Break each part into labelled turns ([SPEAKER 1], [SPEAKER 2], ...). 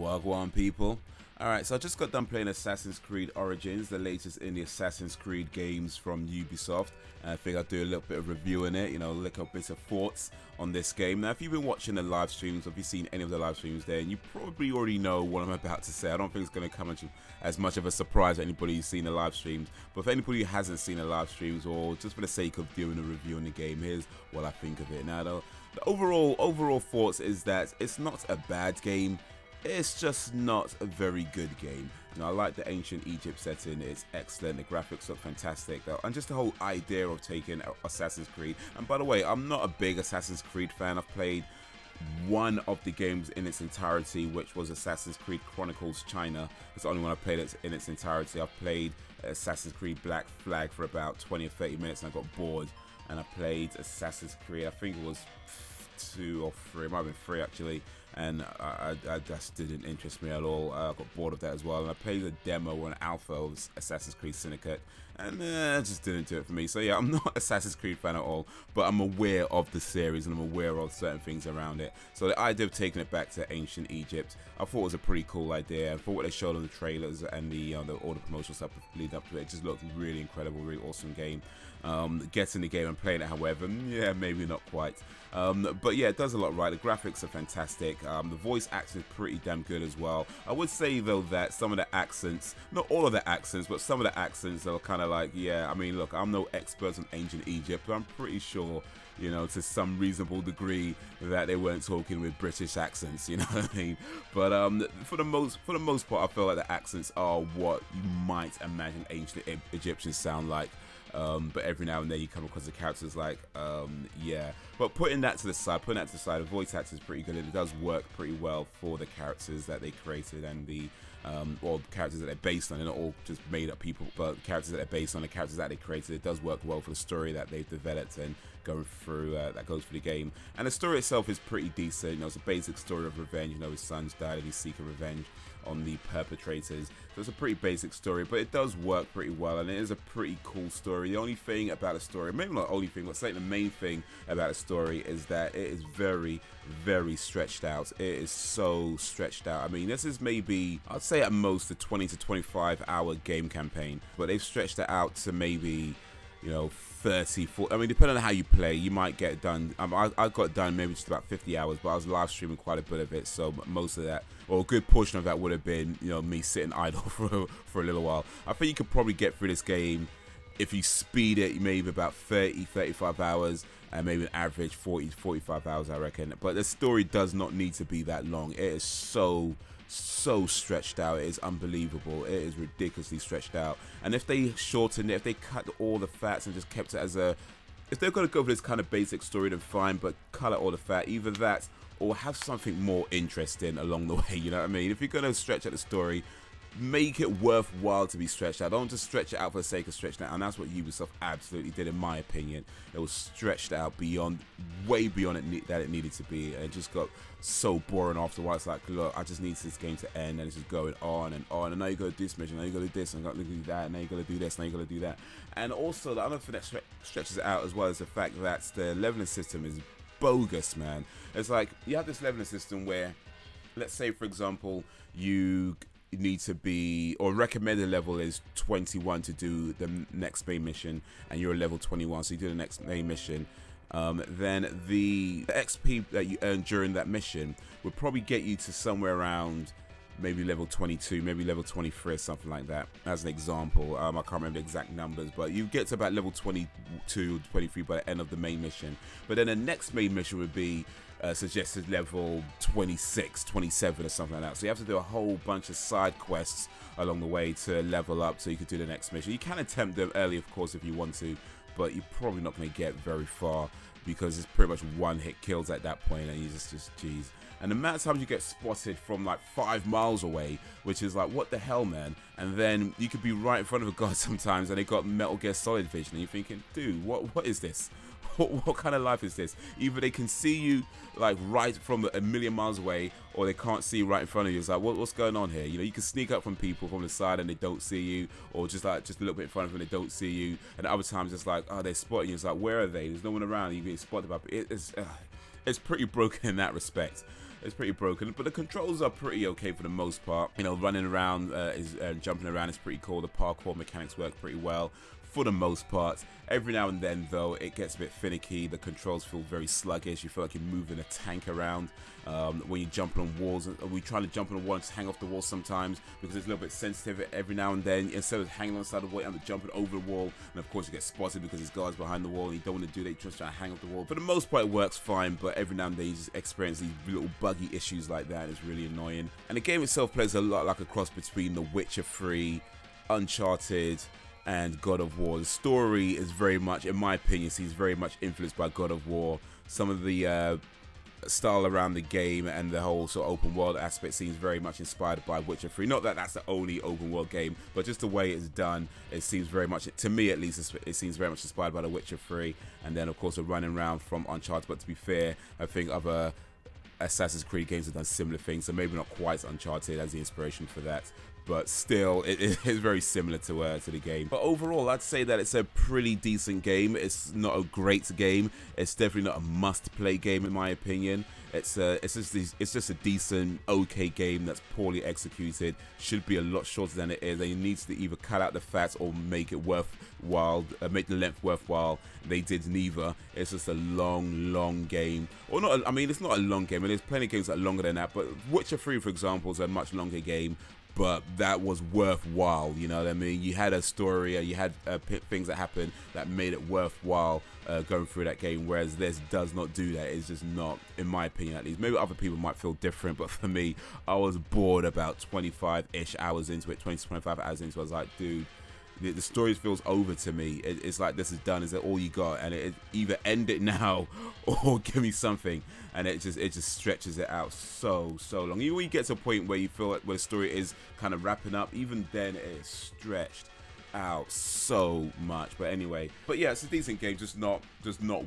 [SPEAKER 1] Wagwan people. Alright, so I just got done playing Assassin's Creed Origins, the latest in the Assassin's Creed games from Ubisoft. And I think I'll do a little bit of review in it, look up bits of thoughts on this game. Now, if you've been watching the live streams, or if you've seen any of the live streams there, and you probably already know what I'm about to say. I don't think it's going to come as much of a surprise to anybody who's seen the live streams. But for anybody who hasn't seen the live streams, or just for the sake of doing a review on the game, here's what I think of it. Now, the overall thoughts is that it's not a bad game. It's just not a very good game. I like the ancient Egypt setting, it's excellent, the graphics look fantastic, and just the whole idea of taking Assassin's Creed. And by the way, I'm not a big Assassin's Creed fan. I've played one of the games in its entirety, which was Assassin's Creed Chronicles China. It's the only one I played in its entirety. I've played Assassin's Creed Black Flag for about 20 or 30 minutes and I got bored. And I played Assassin's Creed, I think it was 2 or 3, it might have been 3 actually, and I just didn't interest me at all. I got bored of that as well, and I played a demo or an alpha of Assassin's Creed Syndicate, and it just didn't do it for me. So yeah, I'm not an Assassin's Creed fan at all, but I'm aware of the series and I'm aware of certain things around it. So the idea of taking it back to ancient Egypt, I thought was a pretty cool idea. And for what they showed on the trailers and all the promotional stuff lead up to it, it just looked really incredible, really awesome game. Getting the game and playing it, however, yeah, maybe not quite. But yeah, it does a lot right. The graphics are fantastic. The voice acting is pretty damn good as well. I would say though that some of the accents, not all of the accents, but some of the accents are kind of like, yeah, I mean, look, I'm no expert on ancient Egypt, but I'm pretty sure, to some reasonable degree that they weren't talking with British accents, you know what I mean? But for the most part, I feel like the accents are what you might imagine ancient Egyptians sound like. But every now and then you come across the characters like, yeah. But putting that to the side, the voice acting is pretty good. It does work pretty well for the characters that they created and the characters that they're based on. They're not all just made up people, but the characters that they're based on, the characters that they created, it does work well for the story that they've developed and going through that goes for the game. And the story itself is pretty decent. It's a basic story of revenge. His son's died and he's seeking revenge on the perpetrators. So it's a pretty basic story, but it does work pretty well, and it is a pretty cool story. The only thing about the story, maybe not the only thing, but certainly the main thing about the story is that it is very, very stretched out. It is so stretched out. I mean, this is maybe, I'd say at most a 20 to 25 hour game campaign, but they've stretched it out to maybe 30, 40, I mean, depending on how you play, you might get it done. I got it done maybe just about 50 hours, but I was live streaming quite a bit of it, so most of that, or a good portion of that would have been, me sitting idle for a little while. I think you could probably get through this game if you speed it, maybe about 30, 35 hours, and maybe an average 40, 45 hours, I reckon. But the story does not need to be that long. It is so stretched out. It is unbelievable. It is ridiculously stretched out. And if they shortened it, if they cut all the fats and just kept it as a, if they're going to go for this kind of basic story, then fine, but cut out all the fat, either that or have something more interesting along the way, you know what I mean? If you're going to stretch out the story, make it worthwhile to be stretched out. Don't just stretch it out for the sake of stretching it out. And that's what Ubisoft absolutely did, in my opinion. It was stretched out beyond, way beyond that it needed to be, and it just got so boring after a while. It's like, look, I just need this game to end, and it's just going on and on. And now you got to do this mission, now you got to do this, and got to do that, and now you got to do this, now you got to do that. And also the other thing that stretches it out as well is the fact that the leveling system is bogus, man. It's like you have this leveling system where, let's say for example, you need to be, or recommended level is 21 to do the next main mission, and you're a level 21, so you do the next main mission. Then the XP that you earn during that mission would probably get you to somewhere around maybe level 22, maybe level 23 or something like that, as an example. I can't remember the exact numbers, but you get to about level 22, 23 by the end of the main mission. But then the next main mission would be suggested level 26, 27 or something like that. So you have to do a whole bunch of side quests along the way to level up so you could do the next mission. You can attempt them early, of course, if you want to, but you're probably not going to get very far because it's pretty much one-hit kills at that point, and you just jeez. And the amount of times you get spotted from like 5 miles away, which is like, what the hell, man? And then you could be right in front of a guard sometimes, and they got Metal Gear Solid vision, and you're thinking, dude, what is this? What kind of life is this? Either they can see you like right from a million miles away, or they can't see you right in front of you. It's like, what's going on here? You can sneak up from people from the side and they don't see you, or just a little bit in front of them and they don't see you. And other times it's like, oh, they're spotting you. It's like, where are they? There's no one around. You're getting spotted by. It's pretty broken in that respect. it's pretty broken, but the controls are pretty okay for the most part. You know, running around jumping around is pretty cool. The parkour mechanics work pretty well for the most part. Every now and then, though, it gets a bit finicky. The controls feel very sluggish. You feel like you're moving a tank around when you're jumping on walls. We try to jump on a wall and just hang off the wall sometimes because it's a little bit sensitive every now and then. Instead of hanging on the side of the wall, I'm jumping over the wall, and of course you get spotted because there's guards behind the wall, and you don't want to do that. You're just trying to hang off the wall. For the most part, it works fine, but every now and then you just experience these little buggy issues like that. It's really annoying. And the game itself plays a lot like a cross between The Witcher 3, Uncharted, and God of War. The story is very much, in my opinion, seems very much influenced by God of War. Some of the style around the game and the whole sort of open world aspect seems very much inspired by Witcher 3. Not that that's the only open world game, but just the way it's done, it seems very much, to me at least, it seems very much inspired by The Witcher 3. And then of course the running around from Uncharted, but to be fair, I think other Assassin's Creed games have done similar things, so maybe not quite Uncharted as the inspiration for that, but still it is very similar to the game. But overall, I'd say that it's a pretty decent game. It's not a great game. It's definitely not a must-play game in my opinion. It's just a decent, okay game that's poorly executed. Should be a lot shorter than it is. They need to either cut out the fat or make it worthwhile, make the length worthwhile. They did neither. It's just a long game. Or not. I mean, it's not a long game. And there's plenty of games that are longer than that. But Witcher 3, for example, is a much longer game. But that was worthwhile, you know what I mean? You had a story, you had things that happened that made it worthwhile going through that game, whereas this does not do that. It's just not, in my opinion at least. Maybe other people might feel different, but for me, I was bored about 25-ish hours into it, 20 to 25 hours into it. I was like, dude, the story feels over to me. It's like, this is done. Is that all you got? And it either end it now or give me something. And it just stretches it out so long. Even when you get to a point where you feel like where the story is kind of wrapping up, even then it's stretched out so much. But anyway, yeah, it's a decent game, just not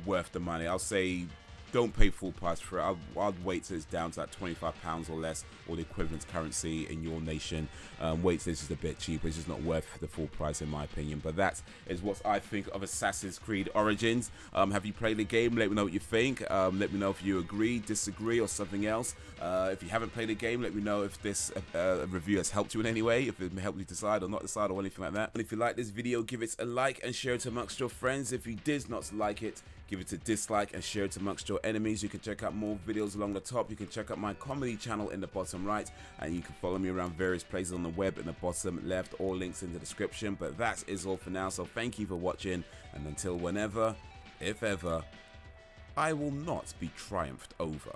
[SPEAKER 1] worth the money. I'll say don't pay full price for it. I'd wait till it's down to like £25 or less, or the equivalent currency in your nation. Wait till it's just a bit cheaper. It's just not worth the full price in my opinion. But that is what I think of Assassin's Creed Origins. Have you played the game? Let me know what you think. Let me know if you agree, disagree, or something else. If you haven't played the game, let me know if this review has helped you in any way, if it helped you decide or not decide or anything like that. And if you like this video, give it a like and share it amongst your friends. If you did not like it, give it a dislike and share it amongst your enemies. You can check out more videos along the top. You can check out my comedy channel in the bottom right, and you can follow me around various places on the web in the bottom left, all links in the description. But that is all for now, so thank you for watching, and until whenever, if ever, I will not be triumphed over.